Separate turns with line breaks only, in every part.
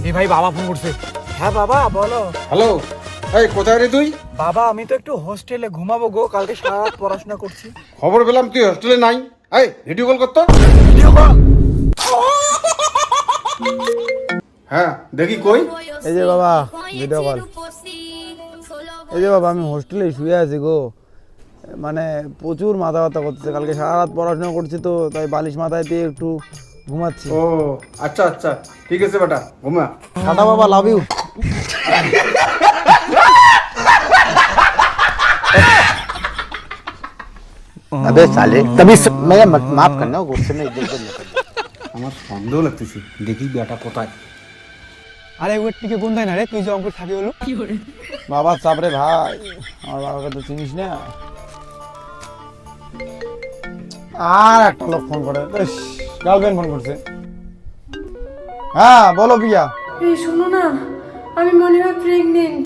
এই ভাই বাবা ফোন করছে।
হ্যাঁ বাবা বলো।
হ্যালো, এই কোথায় রে তুই?
বাবা আমি তো একটু হোস্টেলে ঘুমাবো গো, কালকে সারা রাত পড়াশোনা করছি।
খবর পেলাম তুই হোস্টেলে নাই। এই ভিডিও কল করতো।
Video call?
হ্যাঁ দেখি কই।
এই যে বাবা ভিডিও কল। এই যে বাবা আমি হোস্টেলে শুয়ে আছি গো, মানে প্রচুর মাথা ব্যথা করতেছে, কালকে সারা রাত পড়াশোনা করছি তো তাই বালিশ মাথায় দিয়ে একটু ঘুমাচ্ছি।
ও আচ্ছা আচ্ছা, ঠিক আছে বেটা, ঘুমা।
টাটা বাবা, লাভ ইউ।
अबे साले तभी मैं माफ करना गुस्से में इधर उधर निकल
আমার সন্দেহ লাগতেছে, দেখি বেটা কোথায়।
আরে ওর টিকে কোনটাই না রে, তুই যে অঙ্কুর থাকি হলো বাবা চাপরে ভাই, আমার বাবাকে তো চিনিস না। আর একটা লোক ফোন করে, গার্লফ্রেন্ড ফোন করছে। হ্যাঁ বলো প্রিয়া।
এই শোনো না, আমি মনে হয় প্রেগনেন্ট।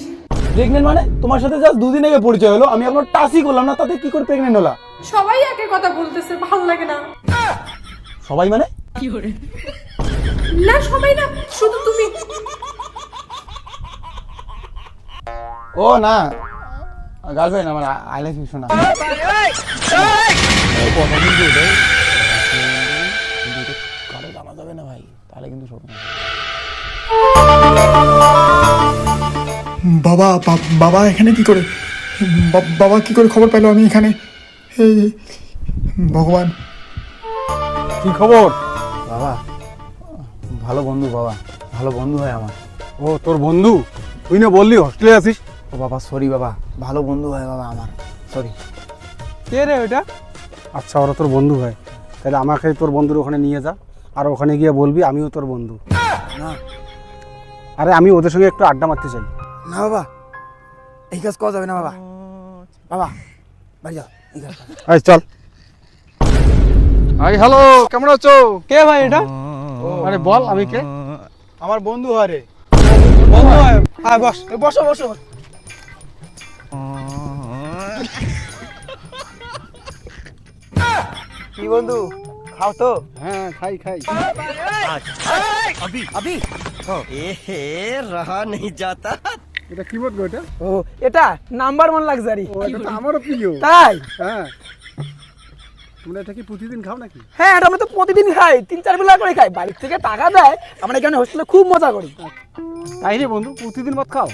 প্রেগনেন্ট মানে? তোমার সাথে জাস্ট দুদিন আগে পরিচয় হলো, আমি এখনো টাচই করলাম না, তাতে কি করে প্রেগনেন্ট হলা?
সবাই একের কথা বলতেছে, ভালো লাগে না।
সবাই মানে?
না সবাই না, শুধু তুমি।
ও না, গার্লফ্রেন্ড আমার, আই লাভ ইউ শোনা। কারো জানা যাবে না ভাই, তাহলে কিন্তু শোনো।
বাবা বাবা এখানে কি করে? বাবা কি করে খবর পেলো আমি এখানে? হে ভগবান,
কি খবর? বাবা ভালো বন্ধু, বাবা ভালো বন্ধু হয় আমার।
ও তোর বন্ধু? তুই না বললি হোস্টেলে আছিস?
ও বাবা সরি বাবা, ভালো বন্ধু হয় বাবা আমার, সরি।
কে রে ওটা? আচ্ছা ওরা তোর বন্ধু হয়, তাহলে আমাকে তোর বন্ধুর ওখানে নিয়ে যা, আর ওখানে গিয়ে বলবি আমিও তোর বন্ধু।
না
আরে আমি ওদের সঙ্গে একটু আড্ডা মারতে চাই।
না বাবা, এই কাজ করা যাবে না বাবা। বাবা বাড়ি যাও, এই কাজ করা যাবে না।
এই চল। হাই হ্যালো, কেমন আছো?
কে ভাই এটা?
আরে বল আমি কে?
আমার বন্ধু হয় রে। বন্ধু হয়? হ্যাঁ বস, বসো বসো। কি বন্ধু, খাও তো?
হ্যাঁ খাই খাই।
रहा नहीं जाता
এটা কি বলবো এটা?
ও এটা নাম্বার 1 লাক্সারি।
ও এটা তো আমারও প্রিয়।
তাই?
হ্যাঁ, তোমরা এটা কি প্রতিদিন খাও নাকি?
হ্যাঁ এটা আমি তো প্রতিদিন খাই, 3-4 বেলা করে খাই, বাড়ির থেকে টাকা দেয়, আমরা এখানে হোস্টেলে খুব মজা করি।
তাই রে বন্ধু, প্রতিদিন মত খাও?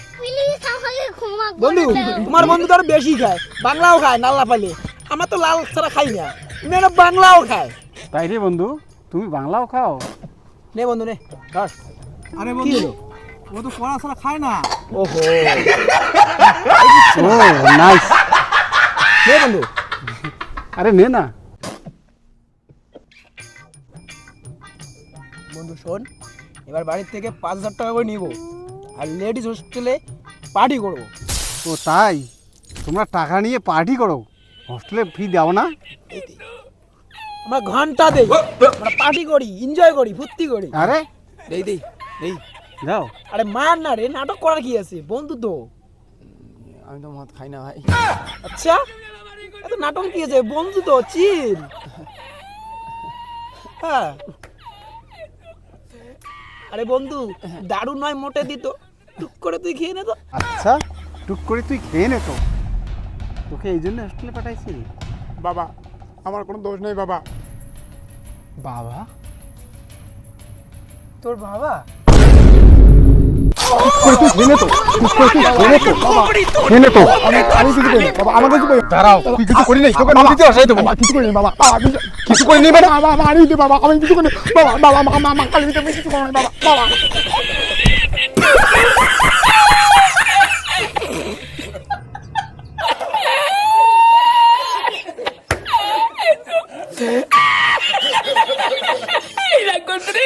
বন্ধু তোমার বন্ধু তো আরো বেশি খায়, বাংলাও খায় নাল্লা পালে, আমার তো লাল ছাড়া খাই না, মেয়েরা বাংলাও খায়।
তাই রে বন্ধু, তুমি বাংলাও খাও?
নে বন্ধু নে ধর।
আরে
কি হলো?
ও তো পড়া ছাড়া খায় না।
ওহো
ও নাইস।
নে বন্ধু।
আরে নে না।
বন্ধু শোন, এবার বাড়ির থেকে 5,000 টাকা করে নিব, আর লেডিস হোস্টেলে পার্টি করবো।
ও তাই? তোমরা টাকা নিয়ে পার্টি করো, হোস্টেলে ফি দাও না?
আমরা ঘন্টা দেই, আমরা পার্টি করি, এনজয় করি, ফুর্তি করি।
আরে
দেই দেই দেই।
যাও।
আরে মার না রে, নাটক করার কি আছে, বন্ধু তো। আমি তো মদ খাই না ভাই। আচ্ছা এত নাটক কি আছে, বন্ধু তো, চিল। হ্যাঁ আরে বন্ধু দারু নয় মোটে দিত, টুক করে তুই খেয়ে নে তো।
আচ্ছা টুক করে তুই খেয়ে নে তো, তোকে এই জন্য হোস্টেলে পাঠাইছি।
বাবা আমার কোনো দোষ নেই বাবা।
বাবা? তোর বাবা?
আমি কিছু করি বাবা, আমাকে কিছু করি।
দাঁড়াও, তুই কিছু করি নাই, তোকে নদীতে আসাই দেবো।
বাবা কিছু করি না বাবা,
কিছু করি নি মানে?
বাবা মারি দে বাবা, আমি কিছু করি না বাবা, বাবা মা কালি দিতে আমি কিছু করি না বাবা, বাবা।
La encontré.